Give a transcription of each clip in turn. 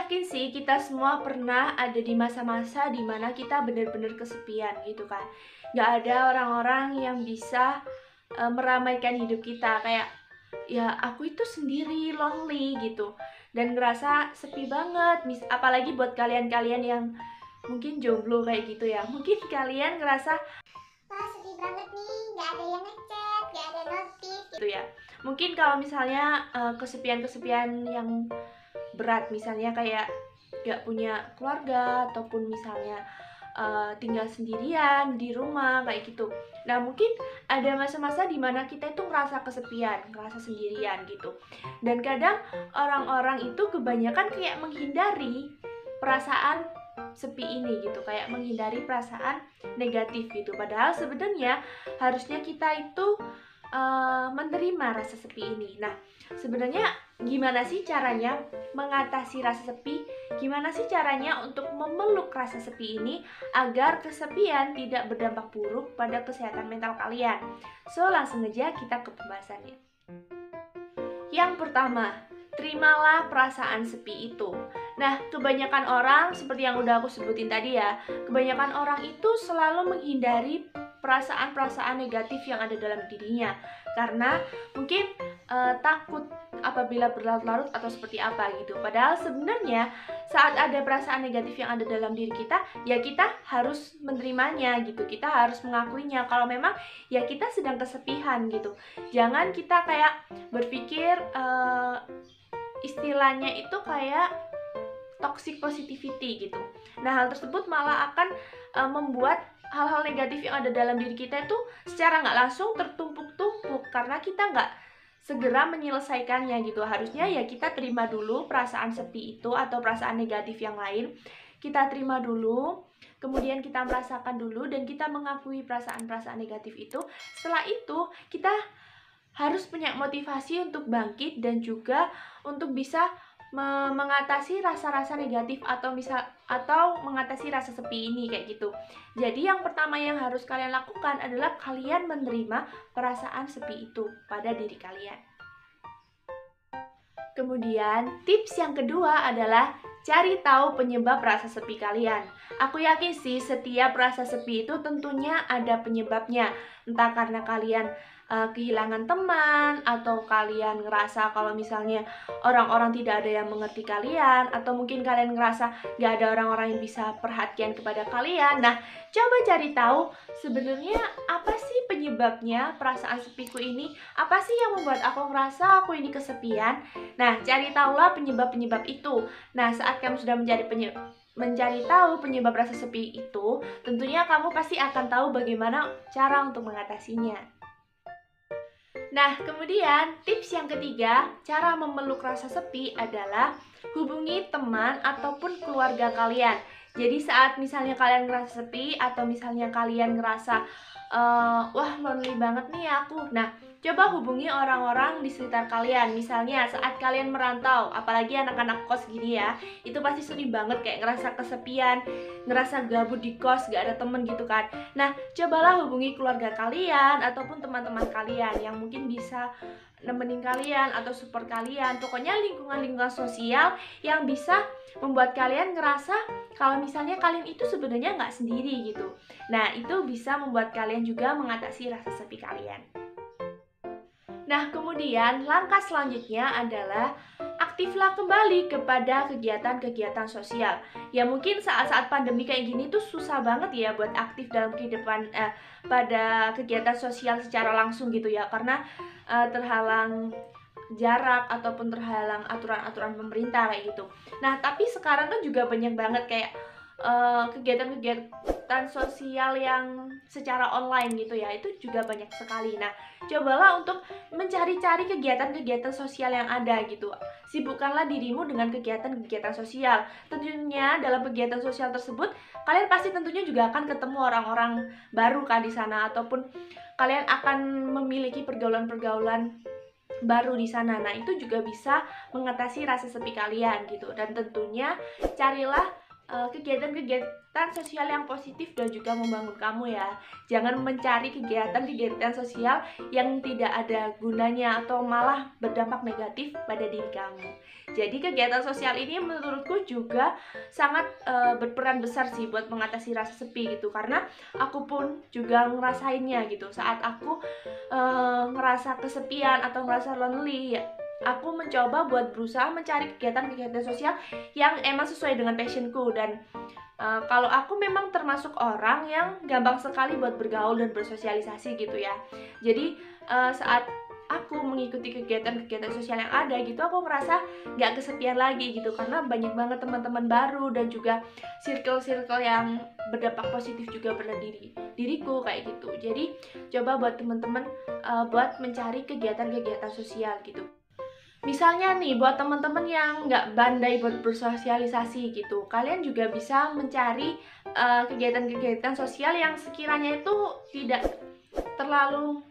yakin sih kita semua pernah ada di masa-masa dimana kita benar-benar kesepian gitu kan. Gak ada orang-orang yang bisa meramaikan hidup kita. Kayak, ya aku itu sendiri, lonely gitu. Dan ngerasa sepi banget. Apalagi buat kalian-kalian yang mungkin jomblo kayak gitu ya. Mungkin kalian ngerasa, wah sepi banget nih, gak ada yang ngechat, gak ada notif gitu ya. Mungkin kalau misalnya kesepian-kesepian yang berat, misalnya kayak gak punya keluarga ataupun misalnya tinggal sendirian di rumah kayak gitu. Nah mungkin ada masa-masa dimana kita itu ngerasa kesepian, ngerasa sendirian gitu. Dan kadang orang-orang itu kebanyakan kayak menghindari perasaan sepi ini gitu, kayak menghindari perasaan negatif gitu. Padahal sebenarnya harusnya kita itu menerima rasa sepi ini. Nah, sebenarnya gimana sih caranya mengatasi rasa sepi? Gimana sih caranya untuk memeluk rasa sepi ini agar kesepian tidak berdampak buruk pada kesehatan mental kalian? So, langsung aja kita ke pembahasannya. Yang pertama, terimalah perasaan sepi itu. Nah, kebanyakan orang, seperti yang udah aku sebutin tadi ya, kebanyakan orang itu selalu menghindari perasaan-perasaan negatif yang ada dalam dirinya karena mungkin takut apabila berlarut-larut atau seperti apa gitu. Padahal sebenarnya saat ada perasaan negatif yang ada dalam diri kita, ya kita harus menerimanya gitu. Kita harus mengakuinya kalau memang ya kita sedang kesepian gitu. Jangan kita kayak berpikir istilahnya itu kayak toxic positivity gitu. Nah, hal tersebut malah akan membuat hal-hal negatif yang ada dalam diri kita itu secara nggak langsung tertumpuk-tumpuk karena kita nggak segera menyelesaikannya gitu. Harusnya ya kita terima dulu perasaan sepi itu atau perasaan negatif yang lain. Kita terima dulu, kemudian kita merasakan dulu dan kita mengakui perasaan-perasaan negatif itu. Setelah itu kita harus punya motivasi untuk bangkit dan juga untuk bisa mengatasi rasa-rasa negatif atau mengatasi rasa sepi ini kayak gitu. Jadi yang pertama yang harus kalian lakukan adalah kalian menerima perasaan sepi itu pada diri kalian. Kemudian tips yang kedua adalah cari tahu penyebab rasa sepi kalian. Aku yakin sih setiap rasa sepi itu tentunya ada penyebabnya. Entah karena kalian kehilangan teman, atau kalian ngerasa kalau misalnya orang-orang tidak ada yang mengerti kalian, atau mungkin kalian ngerasa gak ada orang-orang yang bisa perhatian kepada kalian. Nah, coba cari tahu sebenarnya apa sih penyebabnya perasaan sepiku ini? Apa sih yang membuat aku ngerasa aku ini kesepian? Nah, cari tahulah penyebab-penyebab itu. Nah, saat kamu sudah mencari tahu penyebab rasa sepi itu, tentunya kamu pasti akan tahu bagaimana cara untuk mengatasinya. Nah, kemudian tips yang ketiga, cara memeluk rasa sepi adalah hubungi teman ataupun keluarga kalian. Jadi saat misalnya kalian ngerasa sepi atau misalnya kalian ngerasa wah lonely banget nih aku. Nah, coba hubungi orang-orang di sekitar kalian. Misalnya saat kalian merantau, apalagi anak-anak kos gini ya, itu pasti sedih banget kayak ngerasa kesepian, ngerasa gabut di kos, gak ada temen gitu kan. Nah, cobalah hubungi keluarga kalian ataupun teman-teman kalian yang mungkin bisa nemenin kalian atau support kalian. Pokoknya lingkungan-lingkungan sosial yang bisa membuat kalian ngerasa kalau misalnya kalian itu sebenarnya nggak sendiri gitu. Nah, itu bisa membuat kalian juga mengatasi rasa sepi kalian. Nah, kemudian langkah selanjutnya adalah aktiflah kembali kepada kegiatan-kegiatan sosial. Ya mungkin saat-saat pandemi kayak gini tuh susah banget ya buat aktif dalam kehidupan pada kegiatan sosial secara langsung gitu ya, karena terhalang jarak ataupun terhalang aturan-aturan pemerintah kayak gitu. Nah, tapi sekarang kan juga banyak banget kayak kegiatan-kegiatan sosial yang secara online gitu ya, itu juga banyak sekali. Nah, cobalah untuk mencari-cari kegiatan-kegiatan sosial yang ada gitu. Sibukkanlah dirimu dengan kegiatan-kegiatan sosial. Tentunya dalam kegiatan sosial tersebut, kalian pasti tentunya juga akan ketemu orang-orang baru kan di sana, ataupun kalian akan memiliki pergaulan-pergaulan baru di sana. Nah, itu juga bisa mengatasi rasa sepi kalian gitu. Dan tentunya carilah kegiatan-kegiatan sosial yang positif dan juga membangun kamu ya. Jangan mencari kegiatan-kegiatan sosial yang tidak ada gunanya atau malah berdampak negatif pada diri kamu. Jadi kegiatan sosial ini menurutku juga sangat berperan besar sih buat mengatasi rasa sepi gitu. Karena aku pun juga ngerasainnya gitu. Saat aku ngerasa kesepian atau ngerasa lonely ya, aku mencoba buat berusaha mencari kegiatan-kegiatan sosial yang emang sesuai dengan passionku. Dan kalau aku memang termasuk orang yang gampang sekali buat bergaul dan bersosialisasi gitu ya. Jadi saat aku mengikuti kegiatan-kegiatan sosial yang ada gitu, aku ngerasa gak kesepian lagi gitu, karena banyak banget teman-teman baru dan juga circle-circle yang berdampak positif juga pada diriku kayak gitu. Jadi coba buat teman-teman buat mencari kegiatan-kegiatan sosial gitu. Misalnya nih, buat teman-teman yang nggak pandai buat bersosialisasi gitu, kalian juga bisa mencari kegiatan-kegiatan sosial yang sekiranya itu tidak terlalu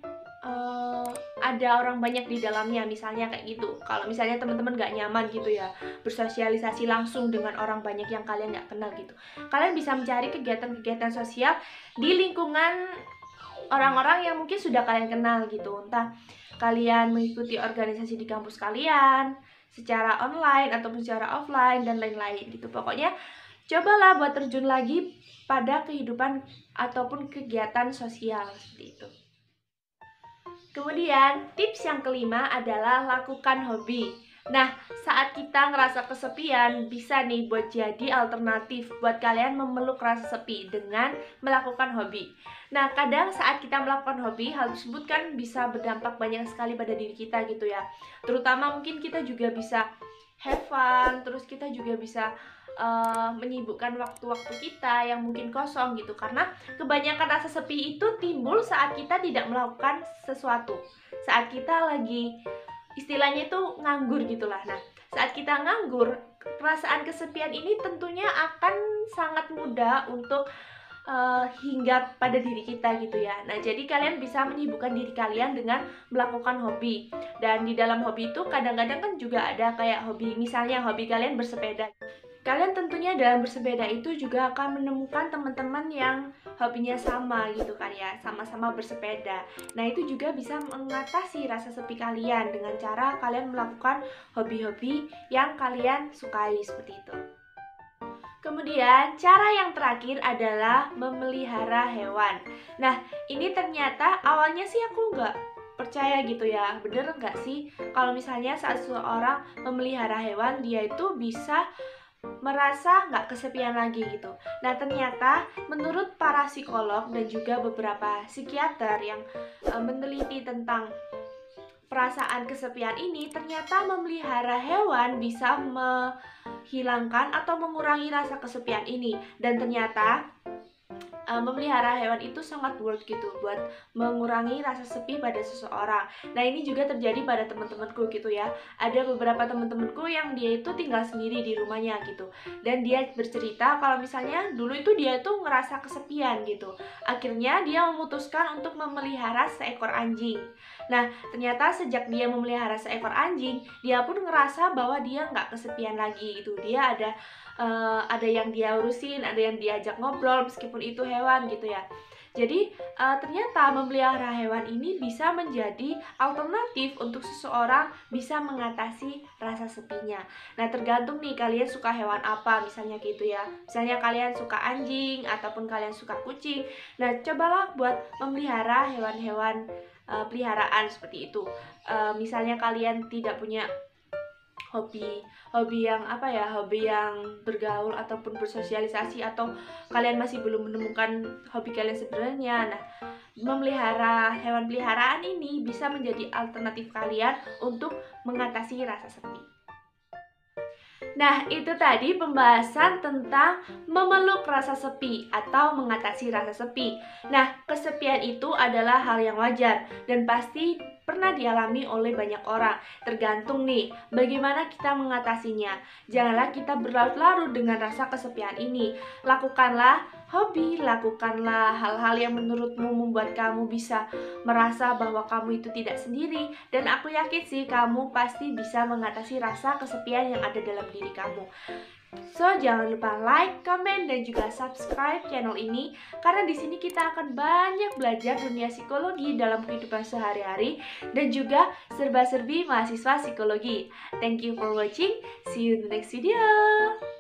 ada orang banyak di dalamnya, misalnya kayak gitu. Kalau misalnya teman-teman nggak nyaman gitu ya bersosialisasi langsung dengan orang banyak yang kalian nggak kenal gitu, kalian bisa mencari kegiatan-kegiatan sosial di lingkungan orang-orang yang mungkin sudah kalian kenal gitu. Entah kalian mengikuti organisasi di kampus kalian secara online ataupun secara offline dan lain-lain gitu. Pokoknya cobalah buat terjun lagi pada kehidupan ataupun kegiatan sosial seperti itu. Kemudian tips yang kelima adalah lakukan hobi. Nah, saat kita ngerasa kesepian, bisa nih buat jadi alternatif buat kalian memeluk rasa sepi dengan melakukan hobi. Nah, kadang saat kita melakukan hobi, hal tersebut kan bisa berdampak banyak sekali pada diri kita gitu ya. Terutama mungkin kita juga bisa have fun, terus kita juga bisa menyibukkan waktu-waktu kita yang mungkin kosong gitu. Karena kebanyakan rasa sepi itu timbul saat kita tidak melakukan sesuatu, saat kita lagi istilahnya itu nganggur gitulah. Nah, saat kita nganggur, perasaan kesepian ini tentunya akan sangat mudah untuk hinggap pada diri kita gitu ya. Nah, jadi kalian bisa menyibukkan diri kalian dengan melakukan hobi. Dan di dalam hobi itu kadang-kadang kan juga ada kayak hobi, misalnya hobi kalian bersepeda. Kalian tentunya dalam bersepeda itu juga akan menemukan teman-teman yang hobinya sama gitu kan ya, sama-sama bersepeda. Nah, itu juga bisa mengatasi rasa sepi kalian dengan cara kalian melakukan hobi-hobi yang kalian sukai seperti itu. Kemudian cara yang terakhir adalah memelihara hewan. Nah, ini ternyata awalnya sih aku nggak percaya gitu ya, bener nggak sih kalau misalnya saat seseorang memelihara hewan dia itu bisa merasa nggak kesepian lagi gitu. Nah, ternyata menurut para psikolog dan juga beberapa psikiater yang meneliti tentang perasaan kesepian ini, ternyata memelihara hewan bisa menghilangkan atau mengurangi rasa kesepian ini. Dan ternyata memelihara hewan itu sangat worth gitu buat mengurangi rasa sepi pada seseorang. Nah, ini juga terjadi pada teman-temanku gitu ya. Ada beberapa teman-temanku yang dia itu tinggal sendiri di rumahnya gitu. Dan dia bercerita kalau misalnya dulu itu dia tuh ngerasa kesepian gitu. Akhirnya dia memutuskan untuk memelihara seekor anjing. Nah, ternyata sejak dia memelihara seekor anjing, dia pun ngerasa bahwa dia nggak kesepian lagi gitu. Dia ada yang dia urusin, ada yang diajak ngobrol meskipun itu hewan gitu ya. Jadi ternyata memelihara hewan ini bisa menjadi alternatif untuk seseorang bisa mengatasi rasa sepinya. Nah, tergantung nih kalian suka hewan apa misalnya gitu ya. Misalnya kalian suka anjing ataupun kalian suka kucing. Nah, cobalah buat memelihara hewan-hewan peliharaan seperti itu. Misalnya kalian tidak punya hobi yang bergaul ataupun bersosialisasi, atau kalian masih belum menemukan hobi kalian sebenarnya. Nah, memelihara hewan peliharaan ini bisa menjadi alternatif kalian untuk mengatasi rasa sepi. Nah, itu tadi pembahasan tentang memeluk rasa sepi atau mengatasi rasa sepi. Nah, kesepian itu adalah hal yang wajar dan pasti pernah dialami oleh banyak orang. Tergantung nih, bagaimana kita mengatasinya. Janganlah kita berlarut-larut dengan rasa kesepian ini. Lakukanlah hobi, lakukanlah hal-hal yang menurutmu membuat kamu bisa merasa bahwa kamu itu tidak sendiri. Dan aku yakin sih kamu pasti bisa mengatasi rasa kesepian yang ada dalam diri kamu. So, jangan lupa like, comment, dan juga subscribe channel ini karena di sini kita akan banyak belajar dunia psikologi dalam kehidupan sehari-hari dan juga serba-serbi mahasiswa psikologi. Thank you for watching. See you in the next video.